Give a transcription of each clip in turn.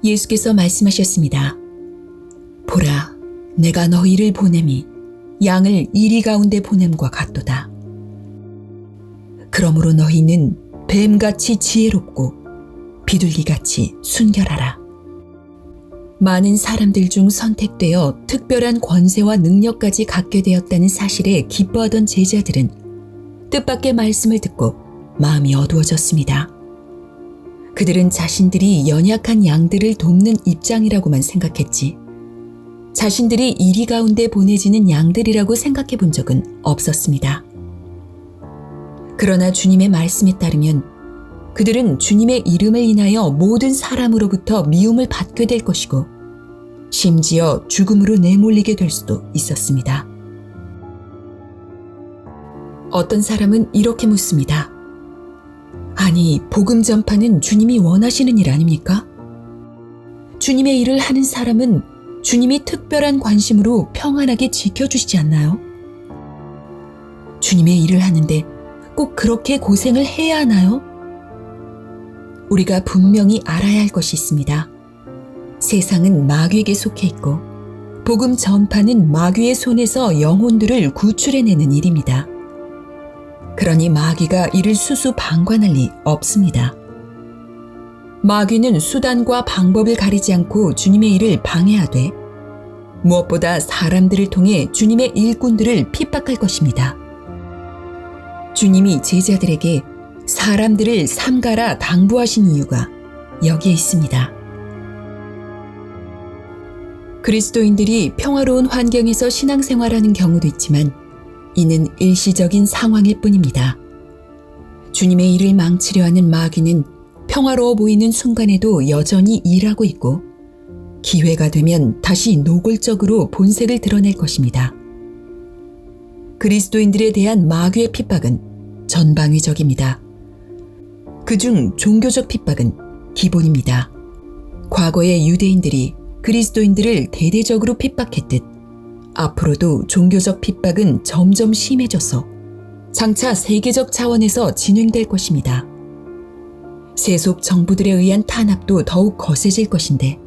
예수께서 말씀하셨습니다. 보라, 내가 너희를 보냄이 양을 이리 가운데 보냄과 같도다. 그러므로 너희는 뱀같이 지혜롭고 비둘기같이 순결하라. 많은 사람들 중 선택되어 특별한 권세와 능력까지 갖게 되었다는 사실에 기뻐하던 제자들은 뜻밖의 말씀을 듣고 마음이 어두워졌습니다. 그들은 자신들이 연약한 양들을 돕는 입장이라고만 생각했지, 자신들이 이리 가운데 보내지는 양들이라고 생각해 본 적은 없었습니다. 그러나 주님의 말씀에 따르면 그들은 주님의 이름을 인하여 모든 사람으로부터 미움을 받게 될 것이고 심지어 죽음으로 내몰리게 될 수도 있었습니다. 어떤 사람은 이렇게 묻습니다. 아니, 복음 전파는 주님이 원하시는 일 아닙니까? 주님의 일을 하는 사람은 주님이 특별한 관심으로 평안하게 지켜주시지 않나요? 주님의 일을 하는데 꼭 그렇게 고생을 해야 하나요? 우리가 분명히 알아야 할 것이 있습니다. 세상은 마귀에게 속해 있고 복음 전파는 마귀의 손에서 영혼들을 구출해내는 일입니다. 그러니 마귀가 이를 수수방관할 리 없습니다. 마귀는 수단과 방법을 가리지 않고 주님의 일을 방해하되 무엇보다 사람들을 통해 주님의 일꾼들을 핍박할 것입니다. 주님이 제자들에게 사람들을 삼가라 당부하신 이유가 여기에 있습니다. 그리스도인들이 평화로운 환경에서 신앙생활하는 경우도 있지만 이는 일시적인 상황일 뿐입니다. 주님의 일을 망치려 하는 마귀는 평화로워 보이는 순간에도 여전히 일하고 있고 기회가 되면 다시 노골적으로 본색을 드러낼 것입니다. 그리스도인들에 대한 마귀의 핍박은 전방위적입니다. 그중 종교적 핍박은 기본입니다. 과거의 유대인들이 그리스도인들을 대대적으로 핍박했듯 앞으로도 종교적 핍박은 점점 심해져서 장차 세계적 차원에서 진행될 것입니다. 세속 정부들에 의한 탄압도 더욱 거세질 것인데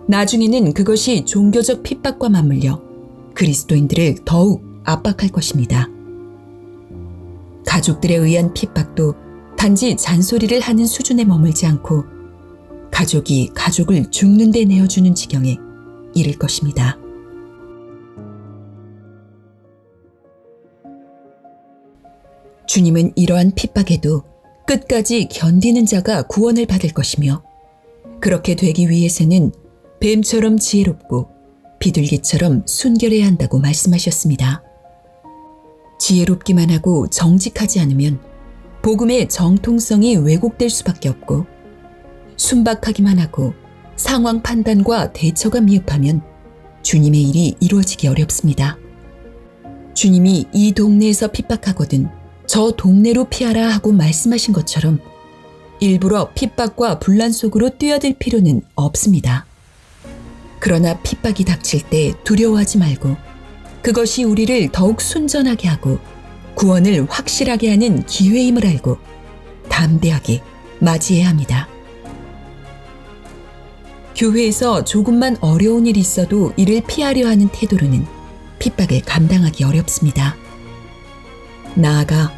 나중에는 그것이 종교적 핍박과 맞물려 그리스도인들을 더욱 압박할 것입니다. 가족들에 의한 핍박도 단지 잔소리를 하는 수준에 머물지 않고 가족이 가족을 죽는 데 내어주는 지경에 이를 것입니다. 주님은 이러한 핍박에도 끝까지 견디는 자가 구원을 받을 것이며 그렇게 되기 위해서는 뱀처럼 지혜롭고 비둘기처럼 순결해야 한다고 말씀하셨습니다. 지혜롭기만 하고 정직하지 않으면 복음의 정통성이 왜곡될 수밖에 없고 순박하기만 하고 상황 판단과 대처가 미흡하면 주님의 일이 이루어지기 어렵습니다. 주님이 이 동네에서 핍박하거든 저 동네로 피하라 하고 말씀하신 것처럼 일부러 핍박과 분란 속으로 뛰어들 필요는 없습니다. 그러나 핍박이 닥칠 때 두려워하지 말고 그것이 우리를 더욱 순전하게 하고 구원을 확실하게 하는 기회임을 알고 담대하게 맞이해야 합니다. 교회에서 조금만 어려운 일이 있어도 이를 피하려 하는 태도로는 핍박을 감당하기 어렵습니다. 나아가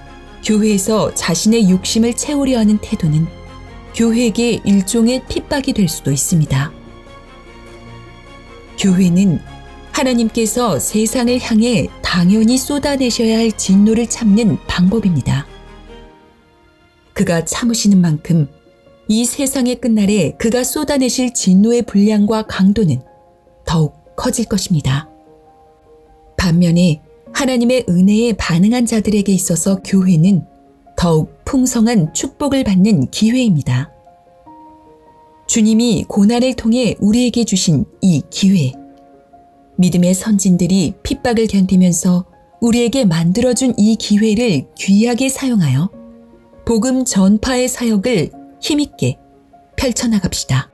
교회에서 자신의 욕심을 채우려 하는 태도는 교회에게 일종의 핍박이 될 수도 있습니다. 교회는 하나님께서 세상을 향해 당연히 쏟아내셔야 할 진노를 참는 방법입니다. 그가 참으시는 만큼 이 세상의 끝날에 그가 쏟아내실 진노의 분량과 강도는 더욱 커질 것입니다. 반면에 하나님의 은혜에 반응한 자들에게 있어서 교회는 더욱 풍성한 축복을 받는 기회입니다. 주님이 고난을 통해 우리에게 주신 이 기회, 믿음의 선진들이 핍박을 견디면서 우리에게 만들어준 이 기회를 귀하게 사용하여 복음 전파의 사역을 힘있게 펼쳐나갑시다.